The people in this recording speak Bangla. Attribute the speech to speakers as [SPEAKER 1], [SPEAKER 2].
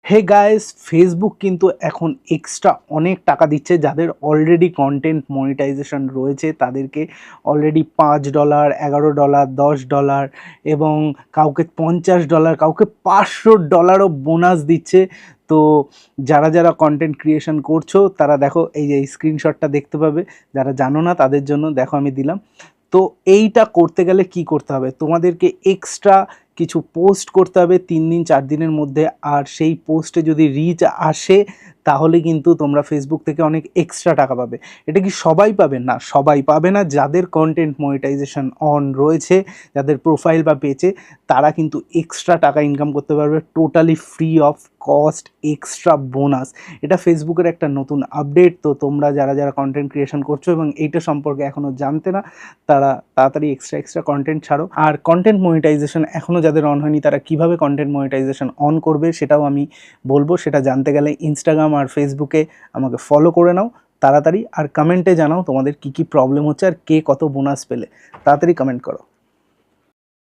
[SPEAKER 1] হে গাইস, ফেসবুক কিন্তু এখন এক্সট্রা অনেক টাকা দিচ্ছে যাদের অলরেডি কন্টেন্ট মনিটাইজেশন রয়েছে। তাদেরকে অলরেডি $5, $11, $10 এবং কাউকে $50, কাউকে $500ও বোনাস দিচ্ছে। তো যারা যারা কন্টেন্ট ক্রিয়েশন করছো তারা দেখো, এই যে স্ক্রিনশটটা দেখতে পাবে। যারা জানো না তাদের জন্য দেখো আমি দিলাম। তো এইটা করতে গেলে কি করতে হবে, তোমাদেরকে এক্সট্রা কিছু পোস্ট করতে হবে 3 দিন 4 দিনের মধ্যে। আর সেই পোস্টে যদি রিচ আসে তাহলে কিন্তু তোমরা ফেসবুক থেকে অনেক এক্সট্রা টাকা পাবে। এটা কি সবাই পাবে? না, সবাই পাবে না। যাদের কন্টেন্ট মনিটাইজেশন অন রয়েছে, যাদের প্রোফাইল বা পেজে, তারা কিন্তু এক্সট্রা টাকা ইনকাম করতে পারবে totally free of cost, extra bonus. এটা ফেসবুকের একটা নতুন আপডেট। তো তোমরা যারা যারা কন্টেন্ট ক্রিয়েশন করছো এবং এইটা সম্পর্কে এখনও জানতে না, তারা তাড়াতাড়ি এক্সট্রা কন্টেন্ট ছাড়ো। আর কন্টেন্ট মনিটাইজেশন এখনও যাদের অন হয়নি তারা কিভাবে কন্টেন্ট মনিটাইজেশন অন করবে সেটাও আমি বলবো। সেটা জানতে গেলে ইনস্টাগ্রাম আর ফেসবুকে আমাকে ফলো করে নাও তাড়াতাড়ি। আর কমেন্টে জানাও তোমাদের কী কী প্রবলেম হচ্ছে আর কে কত বোনাস পেলে। তাড়াতাড়ি কমেন্ট করো।